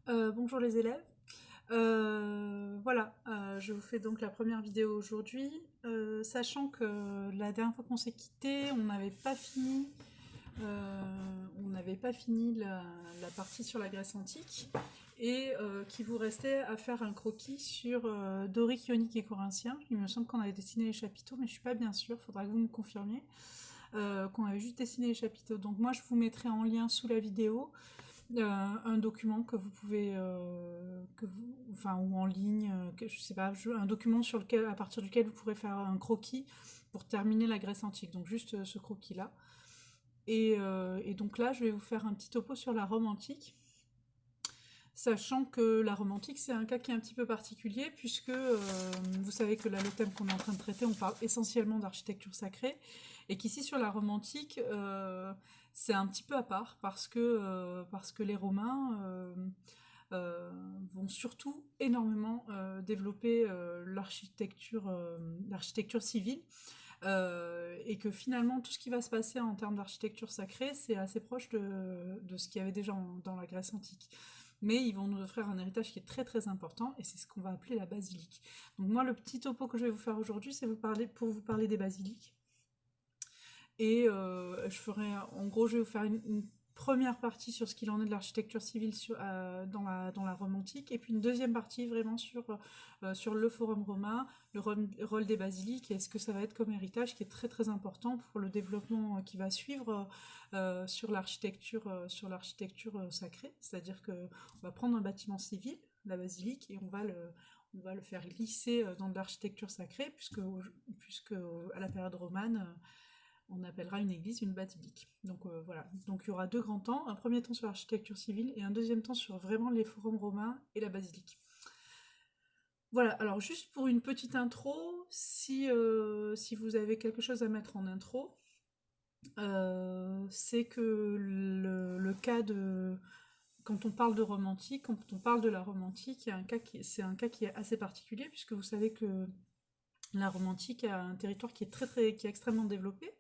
Bonjour les élèves. Voilà, je vous fais donc la première vidéo aujourd'hui, sachant que la dernière fois qu'on s'est quitté, on n'avait pas fini la partie sur la Grèce antique, et qu'il vous restait à faire un croquis sur dorique, ionique et corinthien. Il me semble qu'on avait dessiné les chapiteaux, mais je suis pas bien sûre, faudra que vous me confirmiez qu'on avait juste dessiné les chapiteaux. Donc moi je vous mettrai en lien sous la vidéo un document que vous pouvez, enfin, ou en ligne, je sais pas, un document à partir duquel vous pourrez faire un croquis pour terminer la Grèce antique. Donc juste ce croquis-là. Et donc là, je vais vous faire un petit topo sur la Rome antique, sachant que la Rome antique, c'est un cas qui est un petit peu particulier, puisque vous savez que là, le thème qu'on est en train de traiter, on parle essentiellement d'architecture sacrée, et qu'ici, sur la Rome antique, c'est un petit peu à part, parce que les Romains euh, vont surtout énormément développer l'architecture civile, et que finalement, tout ce qui va se passer en termes d'architecture sacrée, c'est assez proche de ce qu'il y avait déjà dans la Grèce antique. Mais ils vont nous offrir un héritage qui est très très important, et c'est ce qu'on va appeler la basilique. Donc moi, le petit topo que je vais vous faire aujourd'hui, c'est pour vous parler des basiliques. Et en gros, je vais vous faire une première partie sur ce qu'il en est de l'architecture civile dans la Rome antique, et puis une deuxième partie vraiment sur le forum romain, rôle des basiliques, et ce que ça va être comme héritage qui est très très important pour le développement qui va suivre sur l'architecture sacrée. C'est-à-dire qu'on va prendre un bâtiment civil, la basilique, et on va le faire glisser dans de l'architecture sacrée, puisque à la période romane, on appellera une église une basilique. Donc voilà. Donc il y aura deux grands temps, un premier temps sur l'architecture civile et un deuxième temps sur vraiment les forums romains et la basilique. Voilà, alors juste pour une petite intro, si vous avez quelque chose à mettre en intro, c'est que le cas de... Quand on parle de Rome antique, quand on parle de la Rome antique, c'est un cas qui est assez particulier, puisque vous savez que la Rome antique a un territoire qui est extrêmement développé.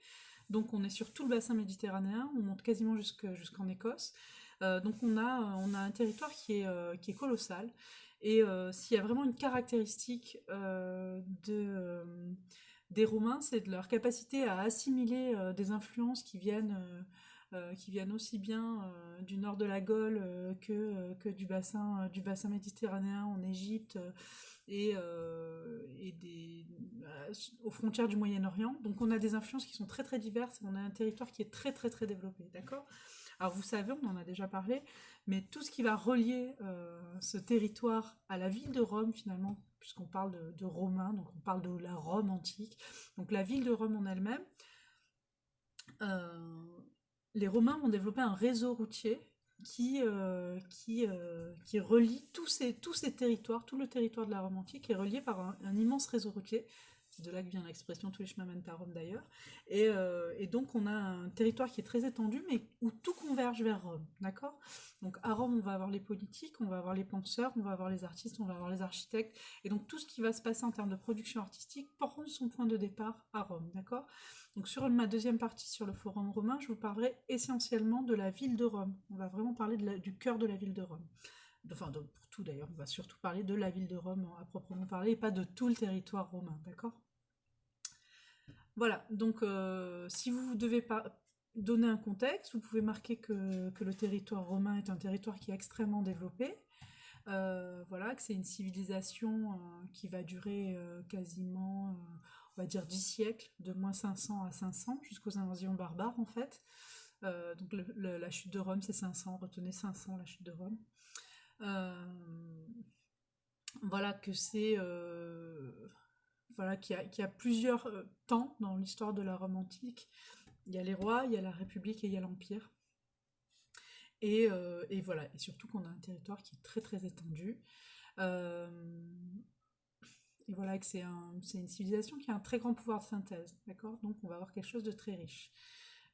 Donc on est sur tout le bassin méditerranéen, on monte quasiment jusqu'en Écosse. Donc on a un territoire qui est colossal. Et s'il y a vraiment une caractéristique des Romains, c'est de leur capacité à assimiler des influences qui viennent aussi bien du nord de la Gaule que du bassin méditerranéen en Égypte, et aux frontières du Moyen-Orient. Donc on a des influences qui sont très très diverses, et on a un territoire qui est très très très développé, d'accord? Alors vous savez, on en a déjà parlé, mais tout ce qui va relier ce territoire à la ville de Rome finalement, puisqu'on parle de Romains, donc on parle de la Rome antique, donc la ville de Rome en elle-même, euh, les Romains vont développer un réseau routier qui relie tous ces territoires, tout le territoire de la Rome antique est relié par un immense réseau routier. C'est de là que vient l'expression tous les chemins mènent à Rome d'ailleurs. Et donc on a un territoire qui est très étendu, mais où tout converge vers Rome, d'accord? Donc à Rome, on va avoir les politiques, on va avoir les penseurs, on va avoir les artistes, on va avoir les architectes, et donc tout ce qui va se passer en termes de production artistique prend son point de départ à Rome, d'accord? Donc sur ma deuxième partie sur le forum romain, je vous parlerai essentiellement de la ville de Rome. On va vraiment parler du cœur de la ville de Rome. Enfin, pour tout d'ailleurs, on va surtout parler de la ville de Rome à proprement parler, et pas de tout le territoire romain, d'accord? Voilà, donc si vous devez donner un contexte, vous pouvez marquer que le territoire romain est un territoire qui est extrêmement développé, voilà, que c'est une civilisation qui va durer quasiment, on va dire 10 siècles, de moins 500 à 500, jusqu'aux invasions barbares en fait. Donc la chute de Rome, c'est 500, retenez 500, la chute de Rome. Euh, voilà, voilà, qu'il y a plusieurs temps dans l'histoire de la Rome antique. Il y a les rois, il y a la République et il y a l'Empire. Et voilà, et surtout qu'on a un territoire qui est très très étendu. Euh, et voilà, que c'est une civilisation qui a un très grand pouvoir de synthèse, d'accord? Donc on va avoir quelque chose de très riche.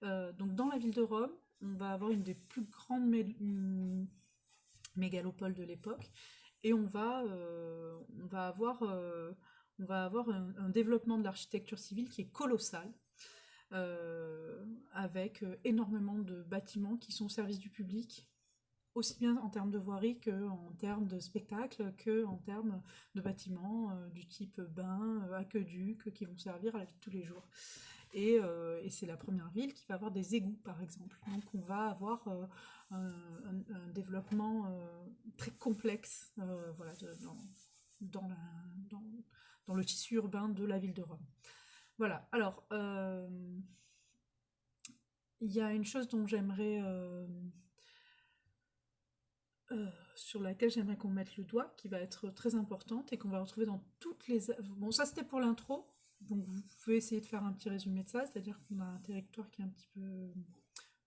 Donc dans la ville de Rome, on va avoir une des plus grandes mégalopoles de l'époque, et on va avoir un développement de l'architecture civile qui est colossal, avec énormément de bâtiments qui sont au service du public, aussi bien en termes de voirie qu'en termes de spectacle, qu'en termes de bâtiments du type bain, aqueduc, qui vont servir à la vie de tous les jours. Et c'est la première ville qui va avoir des égouts, par exemple. Donc on va avoir un développement très complexe voilà, dans, la- dans- dans le tissu urbain de la ville de Rome. Voilà, alors il y a une chose dont sur laquelle j'aimerais qu'on mette le doigt, qui va être très importante et qu'on va retrouver dans toutes les... Bon, ça c'était pour l'intro, donc vous pouvez essayer de faire un petit résumé de ça, c'est-à-dire qu'on a un territoire qui est un petit peu...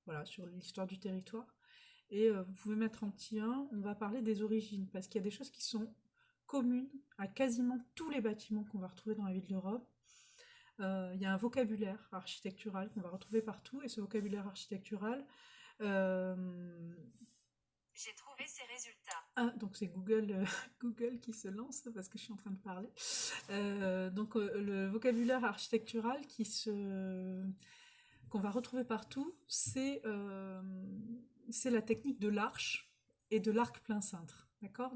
Voilà, sur l'histoire du territoire. Et vous pouvez mettre en petit 1, on va parler des origines, parce qu'il y a des choses qui sont communes à quasiment tous les bâtiments qu'on va retrouver dans la ville de Rome. Il y a un vocabulaire architectural qu'on va retrouver partout, et ce vocabulaire architectural, euh, J'ai trouvé ces résultats. ah, donc c'est Google, Google qui se lance parce que je suis en train de parler. Le vocabulaire architectural qu'on va retrouver partout, c'est la technique de l'arche et de l'arc plein cintre. D'accord.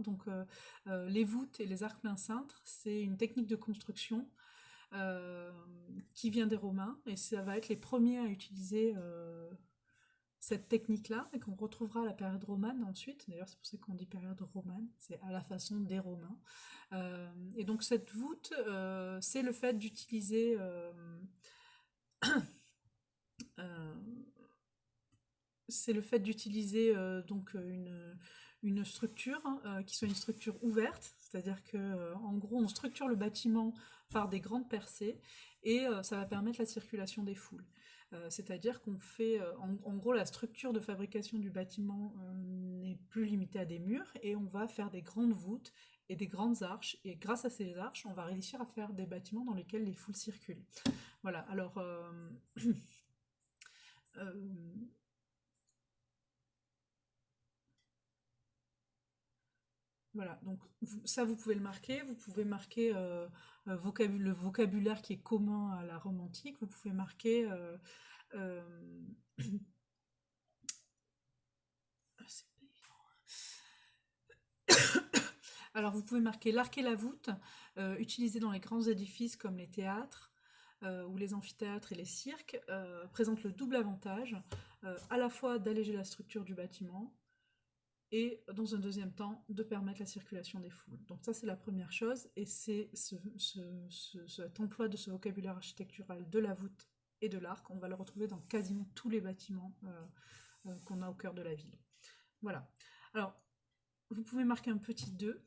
Les voûtes et les arcs plein cintre, c'est une technique de construction euh, qui vient des Romains, et ça va être les premiers à utiliser cette technique-là, et qu'on retrouvera à la période romane ensuite. D'ailleurs, c'est pour ça qu'on dit période romane, c'est à la façon des Romains. Et donc cette voûte, c'est le fait d'utiliser euh, c'est le fait d'utiliser une structure qui soit une structure ouverte, c'est-à-dire que en gros on structure le bâtiment par des grandes percées, et ça va permettre la circulation des foules. C'est-à-dire qu'on fait, en gros, la structure de fabrication du bâtiment n'est plus limitée à des murs, et on va faire des grandes voûtes et des grandes arches, et grâce à ces arches, on va réussir à faire des bâtiments dans lesquels les foules circulent. Voilà, alors euh, voilà, donc ça vous pouvez le marquer, vous pouvez marquer le vocabulaire qui est commun à la Rome antique, vous pouvez marquer euh, c'est pas alors vous pouvez marquer l'arc et la voûte, utilisés dans les grands édifices comme les théâtres ou les amphithéâtres et les cirques, présentent le double avantage à la fois d'alléger la structure du bâtiment et dans un deuxième temps de permettre la circulation des foules. Donc ça c'est la première chose, et c'est cet emploi de ce vocabulaire architectural de la voûte et de l'arc, on va le retrouver dans quasiment tous les bâtiments qu'on a au cœur de la ville. Voilà. Alors, vous pouvez marquer un petit 2,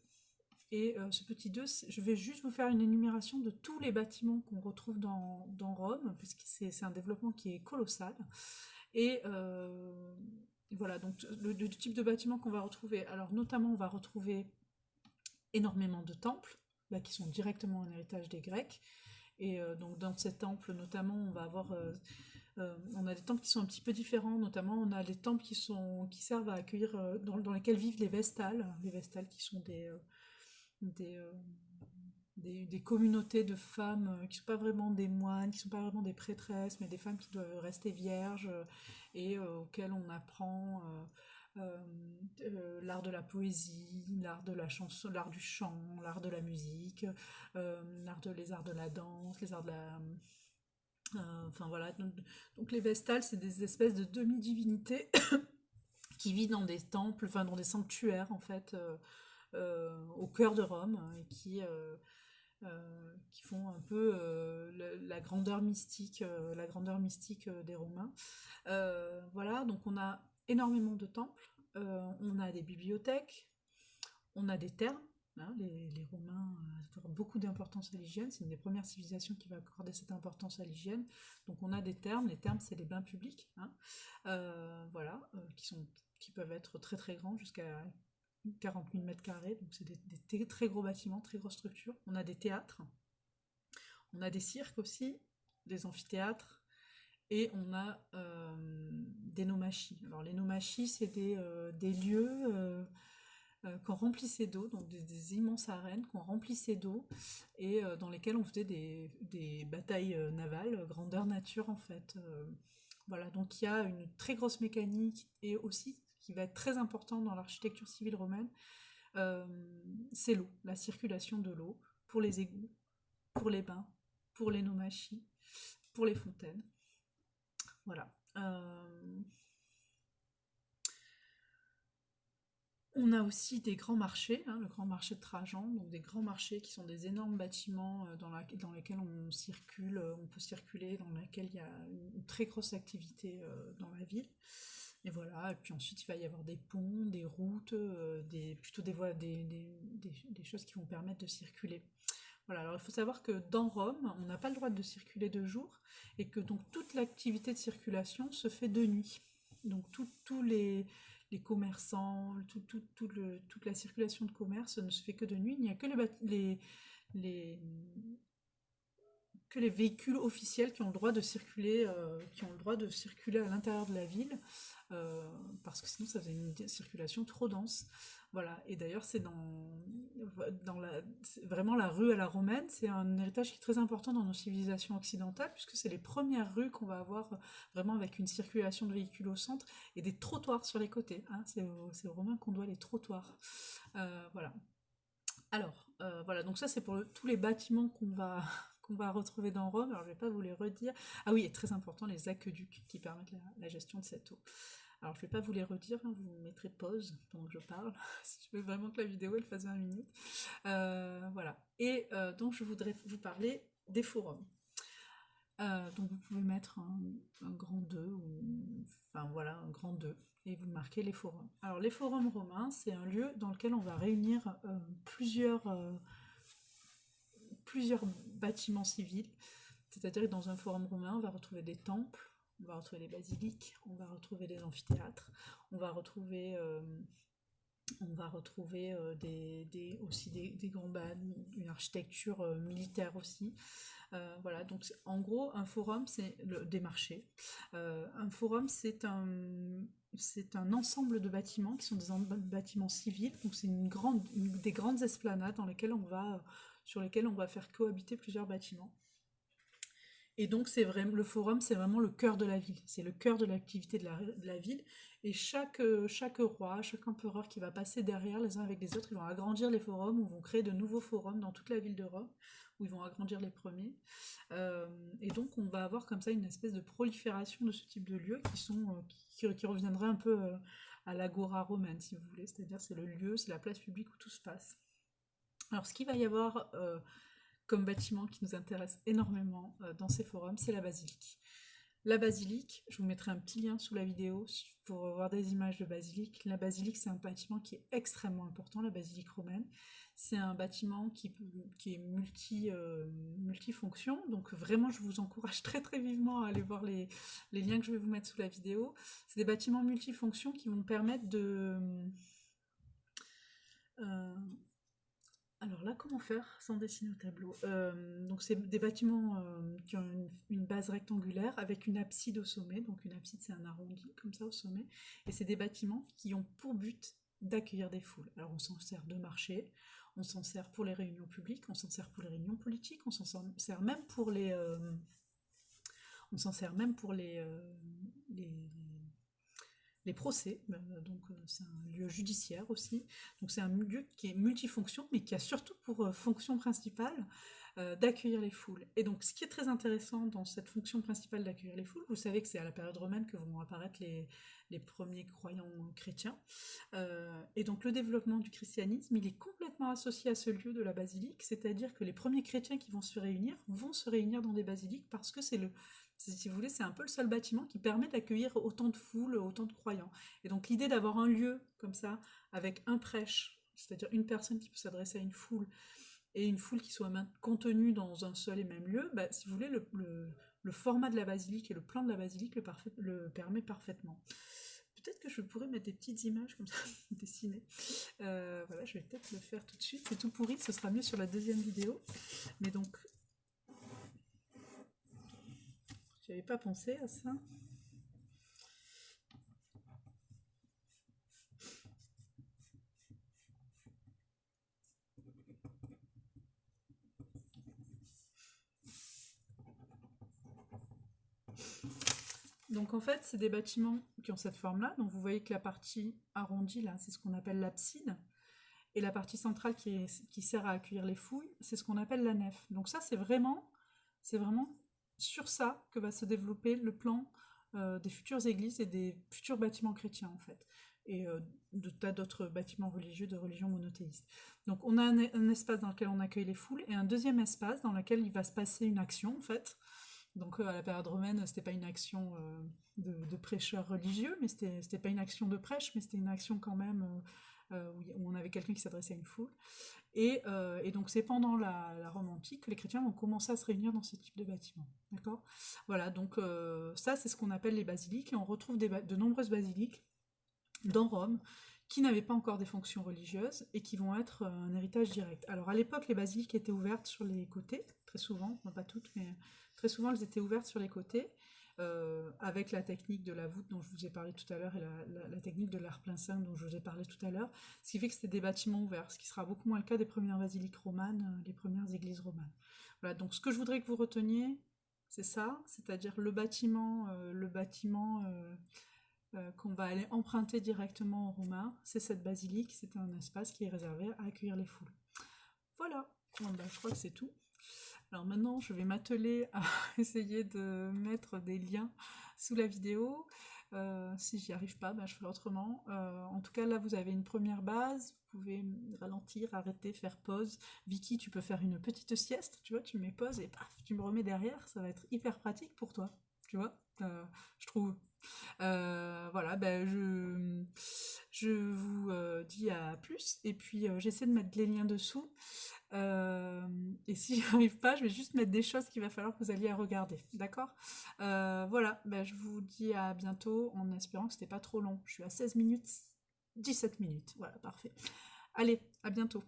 et ce petit 2, je vais juste vous faire une énumération de tous les bâtiments qu'on retrouve dans Rome, parce que c'est un développement qui est colossal. Et voilà, donc le type de bâtiment qu'on va retrouver. Alors notamment, on va retrouver énormément de temples, là, qui sont directement en héritage des Grecs. Et donc dans ces temples, notamment, on a des temples qui sont un petit peu différents. Notamment, on a les temples qui servent à accueillir, dans lesquels vivent les vestales qui sont des, euh, des communautés de femmes qui ne sont pas vraiment des moines, qui ne sont pas vraiment des prêtresses, mais des femmes qui doivent rester vierges et auxquelles on apprend l'art de la poésie, l'art de la chanson, l'art du chant, l'art de la musique, les arts de la danse, les arts de la... enfin voilà, donc les Vestales, c'est des espèces de demi-divinités qui vivent dans des temples, enfin dans des sanctuaires en fait, au cœur de Rome, et qui font un peu la grandeur mystique des Romains. Voilà, donc on a énormément de temples, on a des bibliothèques, on a des thermes. Hein, les Romains accordent beaucoup d'importance à l'hygiène, c'est une des premières civilisations qui va accorder cette importance à l'hygiène. Donc on a des thermes, les thermes c'est les bains publics, hein, voilà, qui peuvent être très très grands, jusqu'à 40 000 mètres carrés, donc c'est des très gros bâtiments, très grosses structures. On a des théâtres, on a des cirques aussi, des amphithéâtres, et on a des nomachis. Alors les nomachis, c'est des lieux qu'on remplissait d'eau, donc des immenses arènes qu'on remplissait d'eau, et dans lesquelles on faisait des batailles navales, grandeur nature en fait. Voilà, donc il y a une très grosse mécanique, et aussi qui va être très important dans l'architecture civile romaine, c'est l'eau, la circulation de l'eau pour les égouts, pour les bains, pour les nomachis, pour les fontaines. Voilà. On a aussi des grands marchés, le grand marché de Trajan, donc des grands marchés qui sont des énormes bâtiments dans lesquels on circule, on peut circuler, dans lesquels il y a une très grosse activité dans la ville. Et voilà, et puis ensuite il va y avoir des ponts, des routes, plutôt des voies, des choses qui vont permettre de circuler. Voilà, alors il faut savoir que dans Rome, on n'a pas le droit de circuler de jour, et que donc toute l'activité de circulation se fait de nuit. Donc tous les commerçants, toute la circulation de commerce ne se fait que de nuit. Il n'y a que les, que les véhicules officiels qui ont le droit de circuler, à l'intérieur de la ville, parce que sinon ça faisait une circulation trop dense. Voilà, et d'ailleurs c'est c'est vraiment la rue à la romaine, c'est un héritage qui est très important dans nos civilisations occidentales, puisque c'est les premières rues qu'on va avoir vraiment avec une circulation de véhicules au centre et des trottoirs sur les côtés. Hein, c'est aux Romains qu'on doit les trottoirs. Voilà. Alors, voilà, donc ça c'est pour tous les bâtiments qu'on va retrouver dans Rome. Alors je ne vais pas vous les redire. Ah oui, et très important, les aqueducs qui permettent la gestion de cette eau. Alors je ne vais pas vous les redire, hein, vous mettrez pause pendant que je parle, si je veux vraiment que la vidéo elle fasse 20 minutes. Voilà, et donc je voudrais vous parler des forums. Donc vous pouvez mettre un grand 2, enfin voilà, un grand 2, et vous marquez les forums. Alors les forums romains, c'est un lieu dans lequel on va réunir plusieurs bâtiments civils, c'est-à-dire que dans un forum romain, on va retrouver des temples, on va retrouver des basiliques, on va retrouver des amphithéâtres, on va retrouver aussi des grands bains, une architecture militaire aussi. Voilà, donc en gros, un forum, c'est des marchés. Un forum, c'est un ensemble de bâtiments qui sont des bâtiments civils. Donc c'est des grandes esplanades sur lesquelles on va faire cohabiter plusieurs bâtiments. Et donc le forum, c'est vraiment le cœur de la ville, c'est le cœur de l'activité de la ville. Et chaque roi, chaque empereur qui va passer derrière les uns avec les autres, ils vont agrandir les forums ou vont créer de nouveaux forums dans toute la ville de Rome, où ils vont agrandir les premiers. Et donc on va avoir comme ça une espèce de prolifération de ce type de lieux qui reviendrait un peu à l'agora romaine, si vous voulez, c'est-à-dire c'est le lieu, c'est la place publique où tout se passe. Alors ce qu'il va y avoir comme bâtiment qui nous intéresse énormément dans ces forums, c'est la basilique. La basilique, je vous mettrai un petit lien sous la vidéo pour voir des images de basilique. La basilique, c'est un bâtiment qui est extrêmement important, la basilique romaine. C'est un bâtiment qui est multifonction, donc vraiment je vous encourage très très vivement à aller voir les liens que je vais vous mettre sous la vidéo. C'est des bâtiments multifonctions qui vont permettre de... Alors là, comment faire sans dessiner au tableau? Donc c'est des bâtiments qui ont une base rectangulaire avec une abside au sommet. Donc une abside, c'est un arrondi comme ça au sommet. Et c'est des bâtiments qui ont pour but d'accueillir des foules. Alors on s'en sert de marché, on s'en sert pour les réunions publiques, on s'en sert pour les réunions politiques, on s'en sert même pour les procès, donc c'est un lieu judiciaire aussi. Donc c'est un lieu qui est multifonction, mais qui a surtout pour fonction principale d'accueillir les foules. Et donc ce qui est très intéressant dans cette fonction principale d'accueillir les foules, vous savez que c'est à la période romaine que vont apparaître les premiers croyants chrétiens. Et donc le développement du christianisme, il est complètement associé à ce lieu de la basilique, c'est-à-dire que les premiers chrétiens qui vont se réunir dans des basiliques parce que si vous voulez, c'est un peu le seul bâtiment qui permet d'accueillir autant de foules, autant de croyants. Et donc l'idée d'avoir un lieu comme ça, avec un prêche, c'est-à-dire une personne qui peut s'adresser à une foule, et une foule qui soit contenue dans un seul et même lieu, si vous voulez, le format de la basilique et le plan de la basilique le permet parfaitement. Peut-être que je pourrais mettre des petites images comme ça, dessinées. Voilà, je vais peut-être le faire tout de suite. C'est tout pourri, ce sera mieux sur la deuxième vidéo. Mais donc... J'avais pas pensé à ça. Donc en fait, c'est des bâtiments qui ont cette forme-là. Donc vous voyez que la partie arrondie, là, c'est ce qu'on appelle l'abside. Et la partie centrale qui sert à accueillir les foules, c'est ce qu'on appelle la nef. Donc ça, c'est vraiment sur ça que va se développer le plan des futures églises et des futurs bâtiments chrétiens, en fait. Et de tas d'autres bâtiments religieux de religions monothéistes. Donc on a un espace dans lequel on accueille les foules et un deuxième espace dans lequel il va se passer une action, en fait. Donc à la période romaine, c'était pas une action de prêcheur religieux, mais c'était pas une action de prêche, mais c'était une action quand même où on avait quelqu'un qui s'adressait à une foule. Et donc c'est pendant la Rome antique que les chrétiens vont commencer à se réunir dans ce type de bâtiment. D'accord. Voilà, donc ça c'est ce qu'on appelle les basiliques, et on retrouve de nombreuses basiliques dans Rome qui n'avaient pas encore des fonctions religieuses et qui vont être un héritage direct. Alors à l'époque, les basiliques étaient ouvertes sur les côtés, très souvent, non, pas toutes, mais très souvent elles étaient ouvertes sur les côtés, avec la technique de la voûte dont je vous ai parlé tout à l'heure et la technique de l'arc plein cintre dont je vous ai parlé tout à l'heure, ce qui fait que c'était des bâtiments ouverts, ce qui sera beaucoup moins le cas des premières basiliques romanes, les premières églises romanes. Voilà, donc ce que je voudrais que vous reteniez, c'est ça, c'est-à-dire le bâtiment qu'on va aller emprunter directement aux Romains, c'est cette basilique, c'est un espace qui est réservé à accueillir les foules. Voilà, bon, ben, je crois que c'est tout. Alors maintenant, je vais m'atteler à essayer de mettre des liens sous la vidéo. Si j'y arrive pas, ben, je ferai autrement. En tout cas, là, vous avez une première base. Vous pouvez ralentir, arrêter, faire pause. Vicky, tu peux faire une petite sieste, tu vois, tu mets pause et paf, tu me remets derrière. Ça va être hyper pratique pour toi, tu vois, je trouve. Voilà, ben je vous dis à plus. Et puis, j'essaie de mettre les liens dessous. Et si j'y arrive pas, je vais juste mettre des choses qu'il va falloir que vous alliez à regarder. D'accord. Voilà, ben, je vous dis à bientôt en espérant que c'était pas trop long. Je suis à 16 minutes, 17 minutes. Voilà, parfait. Allez, à bientôt.